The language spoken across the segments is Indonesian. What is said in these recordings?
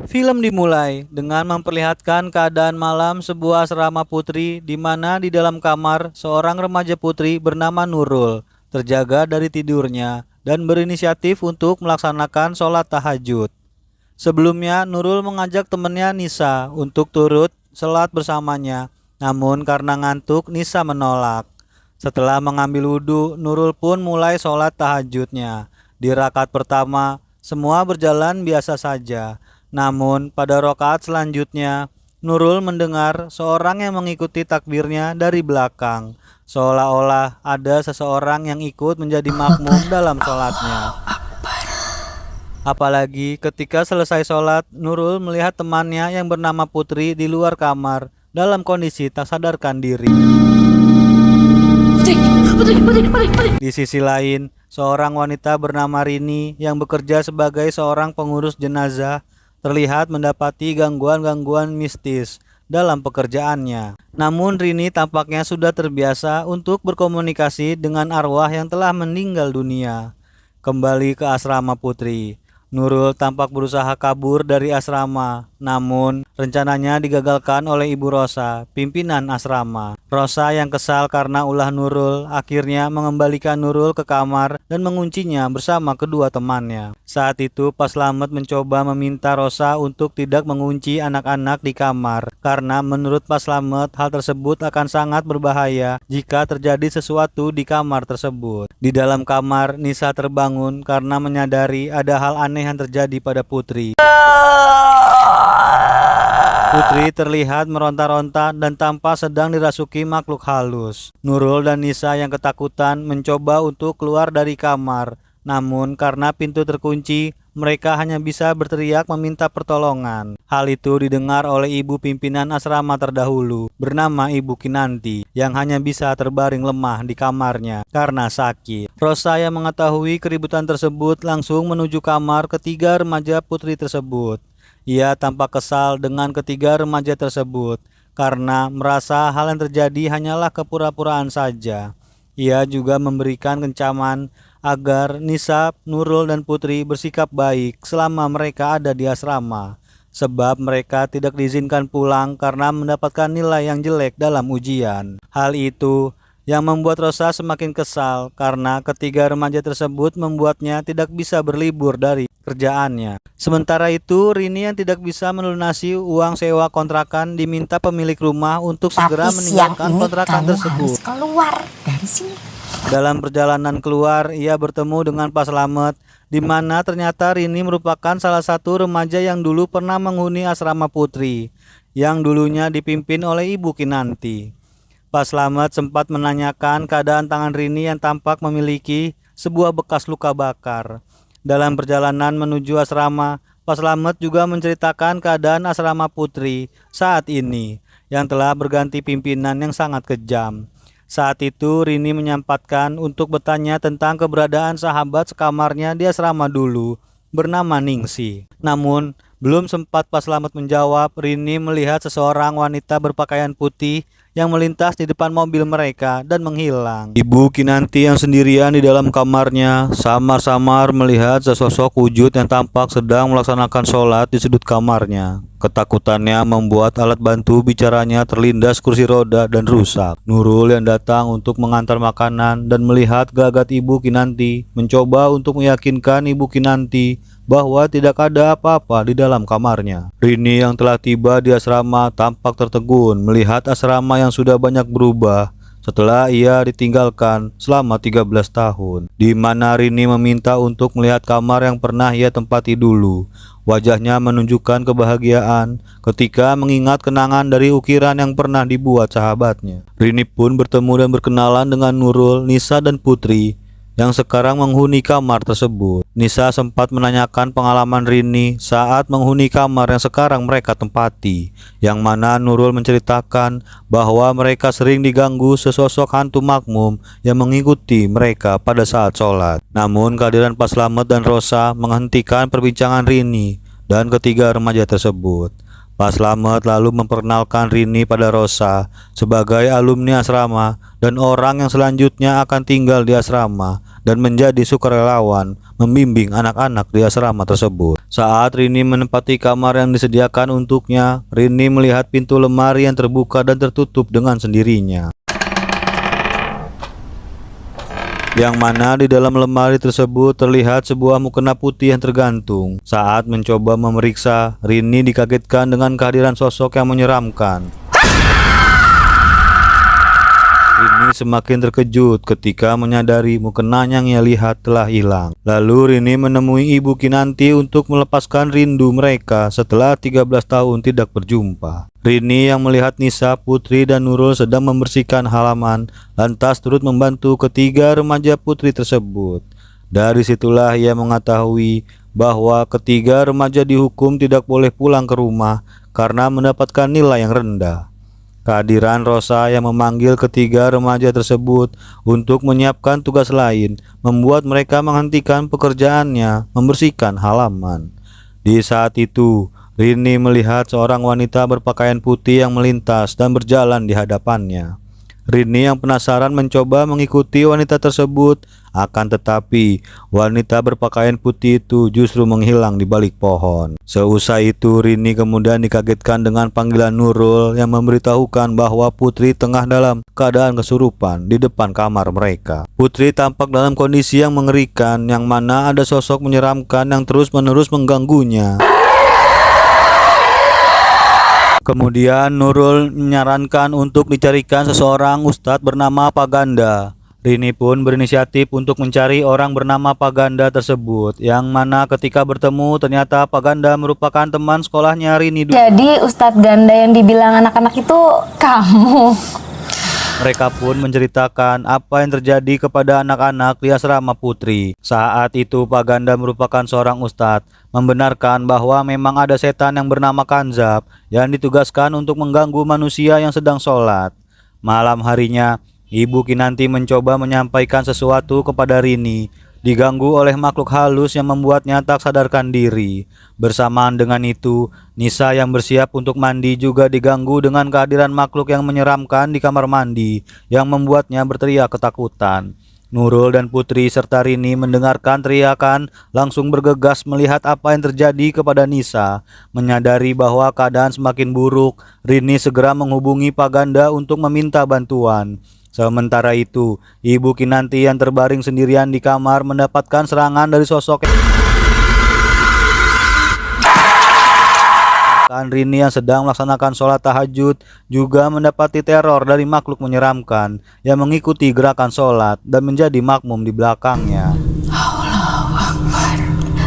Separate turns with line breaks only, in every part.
Film dimulai dengan memperlihatkan keadaan malam sebuah asrama putri di mana di dalam kamar seorang remaja putri bernama Nurul terjaga dari tidurnya dan berinisiatif untuk melaksanakan sholat tahajud. Sebelumnya Nurul mengajak temannya Nisa untuk turut sholat bersamanya, namun karena ngantuk Nisa menolak. Setelah mengambil wudhu, Nurul pun mulai sholat tahajudnya. Di rakaat pertama, semua berjalan biasa saja. Namun pada rakaat selanjutnya, Nurul mendengar seorang yang mengikuti takbirnya dari belakang, seolah-olah ada seseorang yang ikut menjadi makmum dalam sholatnya. Apalagi ketika selesai sholat, Nurul melihat temannya yang bernama Putri di luar kamar dalam kondisi tak sadarkan diri. Di sisi lain, seorang wanita bernama Rini yang bekerja sebagai seorang pengurus jenazah terlihat mendapati gangguan-gangguan mistis dalam pekerjaannya. Namun Rini tampaknya sudah terbiasa untuk berkomunikasi dengan arwah yang telah meninggal dunia. Kembali ke asrama Putri, Nurul tampak berusaha kabur dari asrama, namun rencananya digagalkan oleh Ibu Rosa, pimpinan asrama. Rosa yang kesal karena ulah Nurul akhirnya mengembalikan Nurul ke kamar dan menguncinya bersama kedua temannya. Saat itu Pak Slamet mencoba meminta Rosa untuk tidak mengunci anak-anak di kamar, karena menurut Pak Slamet hal tersebut akan sangat berbahaya jika terjadi sesuatu di kamar tersebut. Di dalam kamar, Nisa terbangun karena menyadari ada hal aneh yang terjadi pada Putri. Putri terlihat meronta-ronta dan tampak sedang dirasuki makhluk halus. Nurul dan Nisa yang ketakutan mencoba untuk keluar dari kamar, namun karena pintu terkunci, mereka hanya bisa berteriak meminta pertolongan. Hal itu didengar oleh ibu pimpinan asrama terdahulu, bernama Ibu Kinanti, yang hanya bisa terbaring lemah di kamarnya karena sakit. Rosa yang mengetahui keributan tersebut langsung menuju kamar ketiga remaja putri tersebut. Ia tampak kesal dengan ketiga remaja tersebut karena merasa hal yang terjadi hanyalah kepura-puraan saja. Ia juga memberikan kencaman agar Nisa, Nurul, dan Putri bersikap baik selama mereka ada di asrama, sebab mereka tidak diizinkan pulang karena mendapatkan nilai yang jelek dalam ujian. Hal itu yang membuat Rosa semakin kesal karena ketiga remaja tersebut membuatnya tidak bisa berlibur dari kerjaannya. Sementara itu, Rini yang tidak bisa melunasi uang sewa kontrakan diminta pemilik rumah untuk segera meninggalkan kontrakan tersebut.
Harus keluar dari sini.
Dalam perjalanan keluar, ia bertemu dengan Pak Slamet, di mana ternyata Rini merupakan salah satu remaja yang dulu pernah menghuni asrama Putri, yang dulunya dipimpin oleh Ibu Kinanti. Pak Slamet sempat menanyakan keadaan tangan Rini yang tampak memiliki sebuah bekas luka bakar. Dalam perjalanan menuju asrama, Pak Slamet juga menceritakan keadaan asrama Putri saat ini, yang telah berganti pimpinan yang sangat kejam. Saat itu Rini menyempatkan untuk bertanya tentang keberadaan sahabat sekamarnya di asrama dulu, bernama Ningsi. Namun belum sempat Pak Slamet menjawab, Rini melihat seseorang wanita berpakaian putih yang melintas di depan mobil mereka dan menghilang. Ibu Kinanti yang sendirian di dalam kamarnya samar-samar melihat sesosok wujud yang tampak sedang melaksanakan sholat di sudut kamarnya. Ketakutannya membuat alat bantu bicaranya terlindas kursi roda dan rusak. Nurul yang datang untuk mengantar makanan dan melihat gelagat Ibu Kinanti mencoba untuk meyakinkan Ibu Kinanti bahwa tidak ada apa-apa di dalam kamarnya. Rini yang telah tiba di asrama tampak tertegun melihat asrama yang sudah banyak berubah setelah ia ditinggalkan selama 13 tahun, di mana Rini meminta untuk melihat kamar yang pernah ia tempati dulu. Wajahnya menunjukkan kebahagiaan ketika mengingat kenangan dari ukiran yang pernah dibuat sahabatnya. Rini pun bertemu dan berkenalan dengan Nurul, Nisa, dan Putri yang sekarang menghuni kamar tersebut. Nisa sempat menanyakan pengalaman Rini saat menghuni kamar yang sekarang mereka tempati, yang mana Nurul menceritakan bahwa mereka sering diganggu sesosok hantu makmum yang mengikuti mereka pada saat sholat. Namun kehadiran Pak Slamet dan Rosa menghentikan perbincangan Rini dan ketiga remaja tersebut. Pak Slamet lalu memperkenalkan Rini pada Rosa sebagai alumni asrama dan orang yang selanjutnya akan tinggal di asrama dan menjadi sukarelawan membimbing anak-anak di asrama tersebut. Saat Rini menempati kamar yang disediakan untuknya, Rini melihat pintu lemari yang terbuka dan tertutup dengan sendirinya. Yang mana di dalam lemari tersebut terlihat sebuah mukena putih yang tergantung. Saat mencoba memeriksa, Rini dikagetkan dengan kehadiran sosok yang menyeramkan. Rini semakin terkejut ketika menyadari mukena yang ia lihat telah hilang. Lalu Rini menemui Ibu Kinanti untuk melepaskan rindu mereka setelah 13 tahun tidak berjumpa. Rini yang melihat Nisa, Putri, dan Nurul sedang membersihkan halaman, lantas turut membantu ketiga remaja putri tersebut. Dari situlah ia mengetahui bahwa ketiga remaja dihukum tidak boleh pulang ke rumah karena mendapatkan nilai yang rendah. Kehadiran Rosa yang memanggil ketiga remaja tersebut untuk menyiapkan tugas lain membuat mereka menghentikan pekerjaannya membersihkan halaman. Di saat itu, Rini melihat seorang wanita berpakaian putih yang melintas dan berjalan di hadapannya. Rini yang penasaran mencoba mengikuti wanita tersebut, akan tetapi wanita berpakaian putih itu justru menghilang di balik pohon. Seusai itu, Rini kemudian dikagetkan dengan panggilan Nurul yang memberitahukan bahwa Putri tengah dalam keadaan kesurupan di depan kamar mereka. Putri tampak dalam kondisi yang mengerikan, yang mana ada sosok menyeramkan yang terus-menerus mengganggunya. Kemudian Nurul menyarankan untuk dicarikan seseorang ustadz bernama Paganda. Rini pun berinisiatif untuk mencari orang bernama Paganda tersebut, yang mana ketika bertemu ternyata Paganda merupakan teman sekolahnya Rini dulu.
Jadi Ustadz Ganda yang dibilang anak-anak itu kamu.
Mereka pun menceritakan apa yang terjadi kepada anak-anak di asrama Putri. Saat itu Paganda merupakan seorang ustadz, membenarkan bahwa memang ada setan yang bernama Kanzab yang ditugaskan untuk mengganggu manusia yang sedang sholat. Malam harinya, Ibu Kinanti mencoba menyampaikan sesuatu kepada Rini, diganggu oleh makhluk halus yang membuatnya tak sadarkan diri. Bersamaan dengan itu, Nisa yang bersiap untuk mandi juga diganggu dengan kehadiran makhluk yang menyeramkan di kamar mandi yang membuatnya berteriak ketakutan. Nurul dan Putri serta Rini mendengarkan teriakan langsung bergegas melihat apa yang terjadi kepada Nisa. Menyadari bahwa keadaan semakin buruk, Rini segera menghubungi Paganda untuk meminta bantuan. Sementara itu, Ibu Kinanti yang terbaring sendirian di kamar mendapatkan serangan dari sosok Rini yang sedang melaksanakan sholat tahajud juga mendapati teror dari makhluk menyeramkan yang mengikuti gerakan sholat dan menjadi makmum di belakangnya.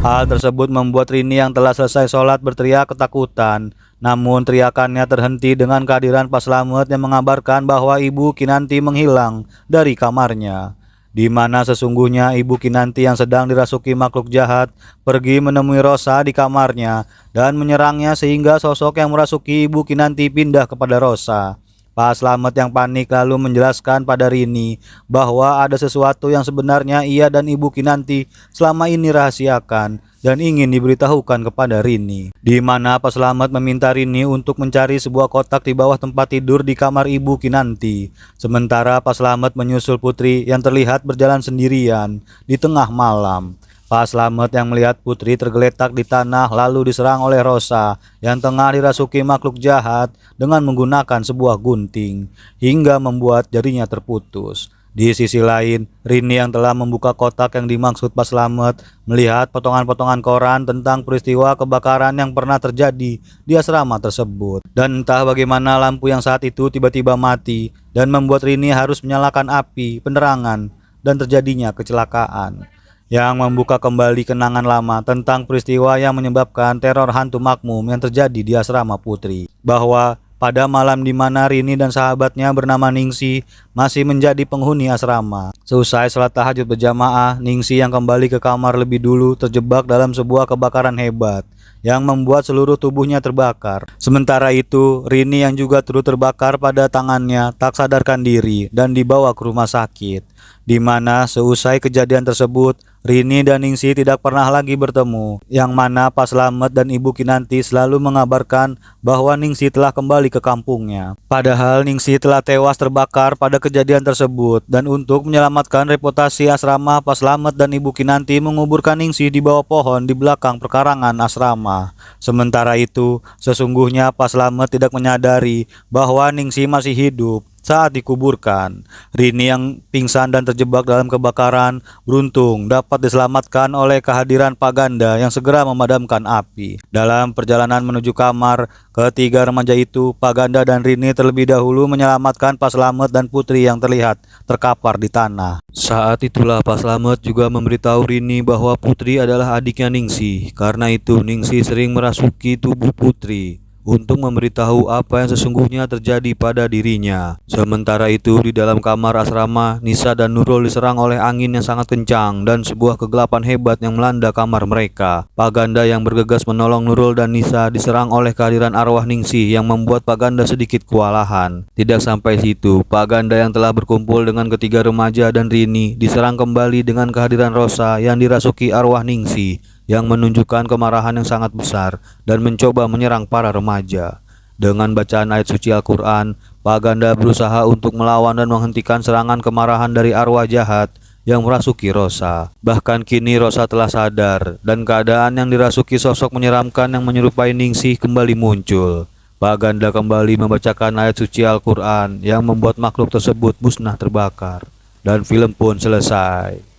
Hal tersebut membuat Rini yang telah selesai sholat berteriak ketakutan. Namun teriakannya terhenti dengan kehadiran Pak Slamet yang mengabarkan bahwa Ibu Kinanti menghilang dari kamarnya. Di mana sesungguhnya Ibu Kinanti yang sedang dirasuki makhluk jahat pergi menemui Rosa di kamarnya dan menyerangnya sehingga sosok yang merasuki Ibu Kinanti pindah kepada Rosa. Pak Slamet yang panik lalu menjelaskan pada Rini bahwa ada sesuatu yang sebenarnya ia dan Ibu Kinanti selama ini rahasiakan dan ingin diberitahukan kepada Rini. Di mana Pak Slamet meminta Rini untuk mencari sebuah kotak di bawah tempat tidur di kamar Ibu Kinanti. Sementara Pak Slamet menyusul Putri yang terlihat berjalan sendirian di tengah malam. Pak Slamet yang melihat Putri tergeletak di tanah lalu diserang oleh Rosa yang tengah dirasuki makhluk jahat dengan menggunakan sebuah gunting hingga membuat jarinya terputus. Di sisi lain, Rini yang telah membuka kotak yang dimaksud Pak Slamet melihat potongan-potongan koran tentang peristiwa kebakaran yang pernah terjadi di asrama tersebut. Dan entah bagaimana lampu yang saat itu tiba-tiba mati dan membuat Rini harus menyalakan api penerangan dan terjadinya kecelakaan yang membuka kembali kenangan lama tentang peristiwa yang menyebabkan teror hantu makmum yang terjadi di asrama Putri. Bahwa pada malam di mana Rini dan sahabatnya bernama Ningsi masih menjadi penghuni asrama. Seusai salat tahajud berjamaah, Ningsi yang kembali ke kamar lebih dulu terjebak dalam sebuah kebakaran hebat yang membuat seluruh tubuhnya terbakar. Sementara itu, Rini yang juga turut terbakar pada tangannya tak sadarkan diri dan dibawa ke rumah sakit. di mana seusai kejadian tersebut, Rini dan Ningsih tidak pernah lagi bertemu, yang mana Pak Slamet dan Ibu Kinanti selalu mengabarkan bahwa Ningsih telah kembali ke kampungnya. Padahal Ningsih telah tewas terbakar pada kejadian tersebut, dan untuk menyelamatkan reputasi asrama, Pak Slamet dan Ibu Kinanti menguburkan Ningsih di bawah pohon di belakang perkarangan asrama. Sementara itu, sesungguhnya Pak Slamet tidak menyadari bahwa Ningsih masih hidup saat dikuburkan. Rini yang pingsan dan terjebak dalam kebakaran beruntung dapat diselamatkan oleh kehadiran Pak Ganda yang segera memadamkan api. Dalam perjalanan menuju kamar, ketiga remaja itu, Pak Ganda dan Rini terlebih dahulu menyelamatkan Pak Slamet dan Putri yang terlihat terkapar di tanah. Saat itulah Pak Slamet juga memberitahu Rini bahwa Putri adalah adiknya Ningsih. Karena itu Ningsih sering merasuki tubuh Putri untuk memberitahu apa yang sesungguhnya terjadi pada dirinya. Sementara itu di dalam kamar asrama, Nisa dan Nurul diserang oleh angin yang sangat kencang dan sebuah kegelapan hebat yang melanda kamar mereka. Pak Ganda yang bergegas menolong Nurul dan Nisa diserang oleh kehadiran arwah Ningsih yang membuat Pak Ganda sedikit kewalahan. Tidak sampai situ, Pak Ganda yang telah berkumpul dengan ketiga remaja dan Rini diserang kembali dengan kehadiran Rosa yang dirasuki arwah Ningsih, yang menunjukkan kemarahan yang sangat besar dan mencoba menyerang para remaja. Dengan bacaan ayat suci Al-Quran, Pak Ganda berusaha untuk melawan dan menghentikan serangan kemarahan dari arwah jahat yang merasuki Rosa. Bahkan kini Rosa telah sadar dan keadaan yang dirasuki sosok menyeramkan yang menyerupai Ningsih kembali muncul. Pak Ganda kembali membacakan ayat suci Al-Quran yang membuat makhluk tersebut musnah terbakar. Dan film pun selesai.